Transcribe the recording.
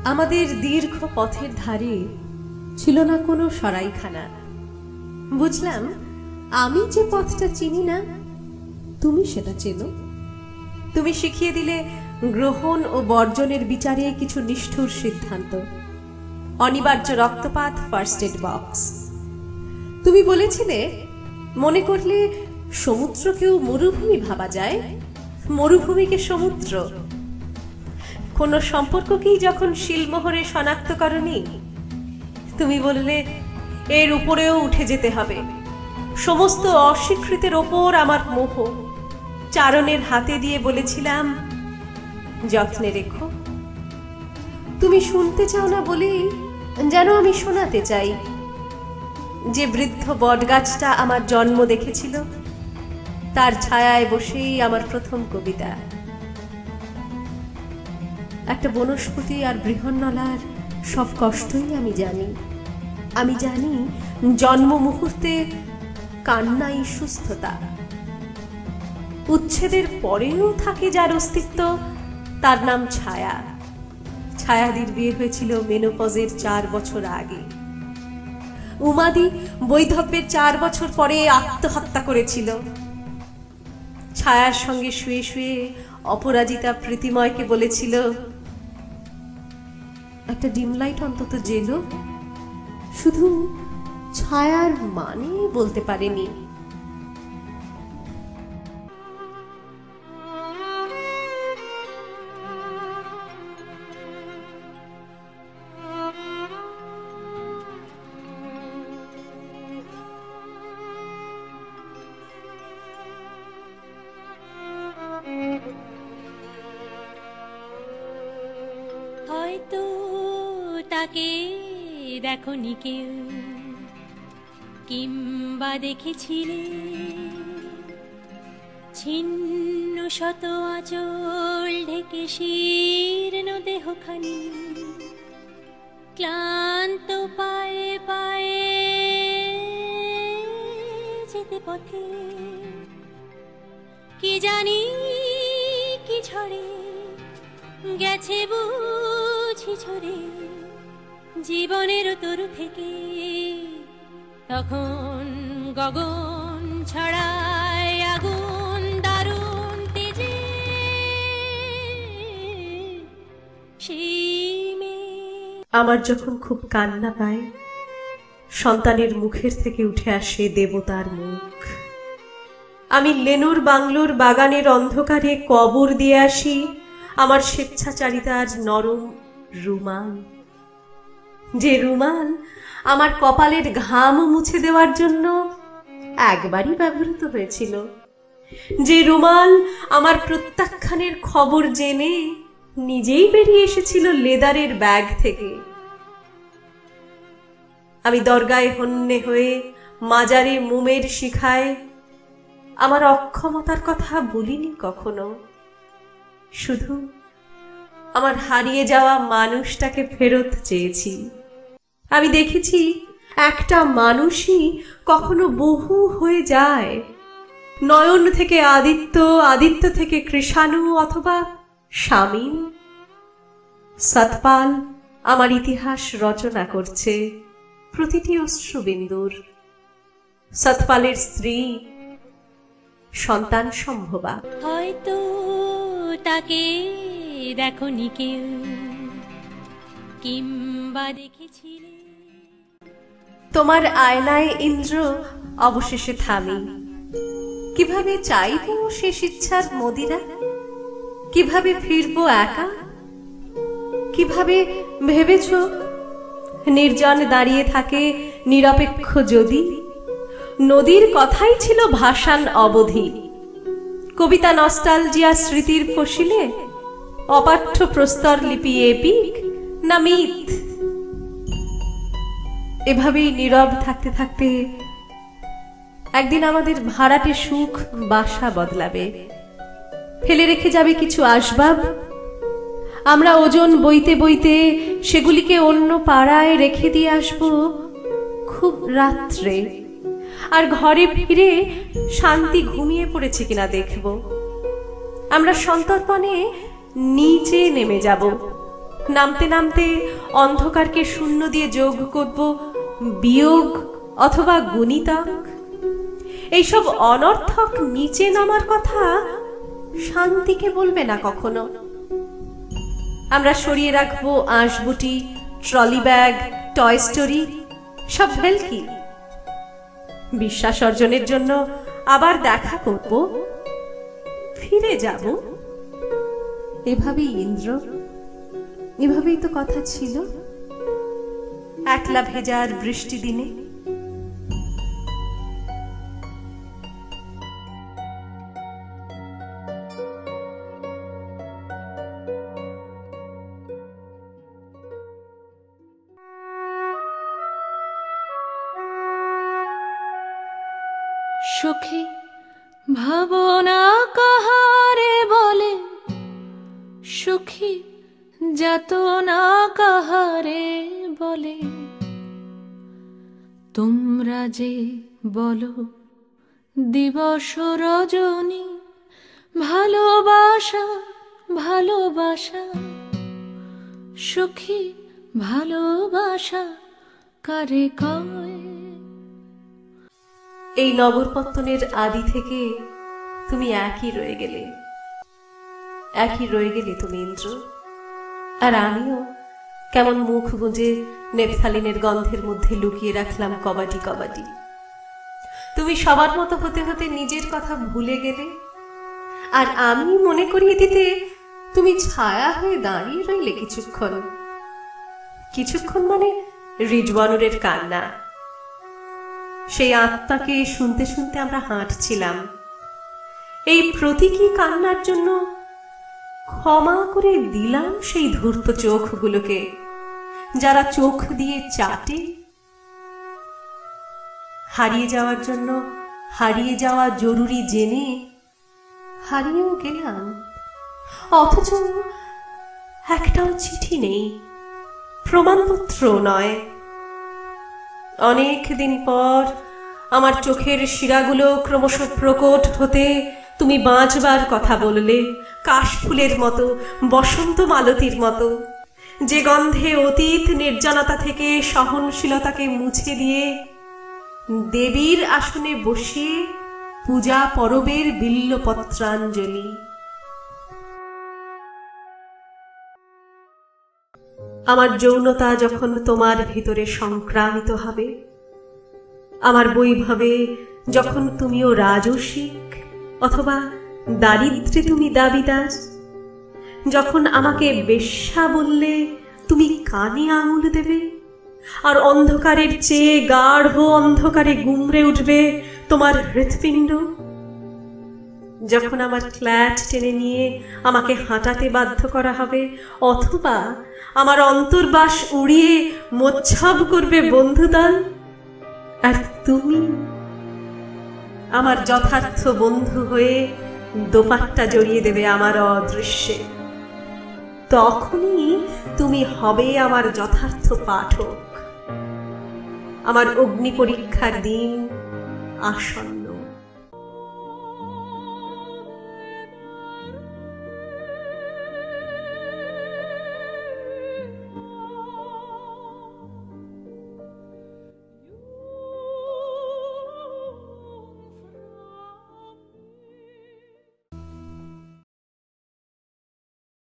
আমাদের দীর্ঘ পথের ধারে ছিল না কোনো সরাইখানা। বুঝলাম আমি যে পথটা চিনি না, তুমি সেটা চেনো। তুমি শিখিয়ে দিলে গ্রহণ ও বর্জনের বিচারে কিছু নিষ্ঠুর সিদ্ধান্ত, অনিবার্য রক্তপাত, ফার্স্ট এড বক্স। তুমি বলেছিলে মনে করলে সমুদ্রকেও মরুভূমি ভাবা যায়, মরুভূমিকে সমুদ্র। কোন সম্পর্ককেই যখন শিলমোহরে শনাক্ত করনি, তুমি বললে এর উপরেও উঠে যেতে হবে। সমস্ত অস্বীকৃতের ওপর আমার মোহ। চারণের হাতে দিয়ে বলেছিলাম যত্নে রেখো। তুমি শুনতে চাও না বলেই যেন আমি শোনাতে চাই। যে বৃদ্ধ বটগাছটা আমার জন্ম দেখেছিল, তার ছায়ায় বসেই আমার প্রথম কবিতা। একটা বনস্পতি আর বৃহন্নলার সব কষ্টই আমি জানি। আমি জানি জন্ম মুহূর্তে কান্নাই সুস্থতা। উচ্ছেদের পরেও থাকে যার অস্তিত্ব, তার নাম ছায়া। ছায়াদির বিয়ে হয়েছিল মেনোপজের 4 বছর আগে। উমাদি বৈধব্যের 4 বছর পরে আত্মহত্যা করেছিল। ছায়ার সঙ্গে শুয়ে শুয়ে অপরাজিতা প্রীতিময়কে বলেছিল, একটা ডিম লাইট অন্তত জেলো। শুধু ছায়ার মানে বলতে পারেনি। হয়তো তাকে দেখনি কেউ, কিংবা দেখেছিলে ছিন্ন শত আঁচল ঢেকে শীর্ণ দেহখানি, ক্লান্ত পায়ে পায়ে যেতে পথে। কি জানি কি ঝড়ে গেছে বুঝি ঝরে জীবনের তরু থেকে, তখন গগন ছড়ায় আগুন দারুণ তেজে। আমার যখন খুব কান্না পায়, সন্তানের মুখের থেকে উঠে আসে দেবতার মুখ। আমি লেনুর বাংলোর বাগানের অন্ধকারে কবর দিয়ে আসি আমার স্বেচ্ছাচারিতার নরম রুমাল। যে রুমাল আমার কপালের ঘাম মুছে দেওয়ার জন্য একবারই ব্যবহৃত হয়েছিল। যে রুমাল আমার প্রত্যাখ্যানের খবর জেনে নিজেই বেরিয়ে এসেছিল লেদারের ব্যাগ থেকে। আমি দরগায় হন্যে হয়ে মাজারে মোমের শিখায় আমার অক্ষমতার কথা বলিনি কখনো। শুধু আমার হারিয়ে যাওয়া মানুষটাকে ফেরত চেয়েছি। আমি দেখেছি একটা মানুষই কখনো বহু হয়ে যায়। নয়ন থেকে আদিত্য, আদিত্য থেকে কৃষাণু অথবা শামীম। সতপাল আমার ইতিহাস রচনা করছে প্রতিটি অশ্রুবিন্দুর। সতপালের স্ত্রী, সন্তান সম্ভবা। হয়তো তাকে দেখনি কেউ, কিংবা দেখেছিলে। তোমার আয়নায় ইন্দ্র অবশেষে থামি। কিভাবে চাইব শেষ ইচ্ছার মদিরা? কিভাবে ফিরবো একা? কিভাবে ভেবেছ নির্জন দাঁড়িয়ে থাকে নিরপেক্ষ যদি? নদীর কথাই ছিল ভাষান অবধি। কবিতা নস্টালজিয়া স্মৃতির ফসিলে, অপাঠ্য প্রস্তর লিপি এপিক না মিথ? এভাবেই নীরব থাকতে থাকতে একদিন আমাদের ভাড়াটে সুখ বাসা বদলাবে। ফেলে রেখে যাবে কিছু আসবাব। আমরা ওজন বইতে বইতে সেগুলিকে অন্য পাড়ায় রেখে দিয়ে আসবো খুব রাত্রে। আর ঘরে ফিরে শান্তি ঘুমিয়ে পড়েছে কিনা দেখব। আমরা সন্তর্পণে নিচে নেমে যাব, নামতে নামতে অন্ধকারকে শূন্য দিয়ে যোগ করব বিয়োগ অথবা গুণিতক। এইসব অনর্থক নিচে নামার কথা শান্তিকে বলবে না কখনো। আমরা সরিয়ে রাখবো আঁশবুটি, ট্রলি ব্যাগ, টয় স্টোরি, সব ভেলকি। বিশ্বাস অর্জনের জন্য আবার দেখা করব, ফিরে যাব। এভাবেই ইন্দ্র, এভাবেই তো কথা ছিল একলা ভেজার বৃষ্টি দিনে। সুখী ভাবনা কাহারে বলে, সুখী যাতনা কাহারে বলে। তোমরা যে বলো দিবস রজনী, ভালোবাসা ভালোবাসা, সুখী ভালোবাসা কারে কয়। এই নগরপত্তনের আদি থেকে তুমি একই রয়ে গেলে, একই রয়ে গেলে তুমি ইন্দ্র। আর আমিও কেমন মুখ গুঁজে নেপথালিনের গন্ধের মধ্যে লুকিয়ে রাখলাম কবাডি কবাডি। তুমি সবার মতো হতে হতে নিজের কথা ভুলে গেলে, আর আমি মনে করিয়ে দিতে তুমি ছায়া হয়ে দাঁড়িয়ে রইলে কিছুক্ষণ। কিছুক্ষণ মানে রিজওয়ানুরের কান্না। সেই আত্মাকে শুনতে শুনতে আমরা হাঁটছিলাম। এই প্রতীকী কান্নার জন্য ক্ষমা করে দিলাম সেই ধূর্ত চোখগুলোকে, যারা চোখ দিয়ে চাটে। হারিয়ে যাওয়ার জন্য হারিয়ে যাওয়া জরুরি জেনে হারিয়েও গেলাম, অথচ একটাও চিঠি নেই, প্রমাণপত্র নয়। অনেক দিন পর আমার চোখের শিরাগুলো ক্রমশ প্রকট হতে তুমি বাঁচবার কথা বললে, কাশফুলের মতো, বসন্ত মালতীর মতো, যে গন্ধে অতীত নির্জনতা থেকে সহনশীলতাকে মুছে দিয়ে দেবীর আসনে বসিয়ে পূজা পরবের বিল্লপত্রাঞ্জলি। আমার যৌনতা যখন তোমার ভিতরে সংক্রামিত হবে, আমার বৈভবে যখন তুমিও রাজসিক অথবা দারিদ্র্যে তুমি দাবিদার, যখন আমাকে বেশ্যা বললে তুমি কানে আঙুল দেবে, আর অন্ধকারের চেয়ে গাঢ় অন্ধকারে গুমড়ে উঠবে তোমার হৃৎপিণ্ড, যখন আমার ফ্ল্যাট টেনে নিয়ে আমাকে হাঁটাতে বাধ্য করা হবে, অথবা আমার অন্তর্বাস উড়িয়ে মোচ্ছাব করবে বন্ধুদান, আর তুমি আমার যথার্থ বন্ধু হয়ে দোপাট্টা জড়িয়ে দেবে আমার অদৃশ্যে, তখনই তুমি হবে আমার যথার্থ পাঠক। আমার অগ্নি পরীক্ষার দিন আসন্ন।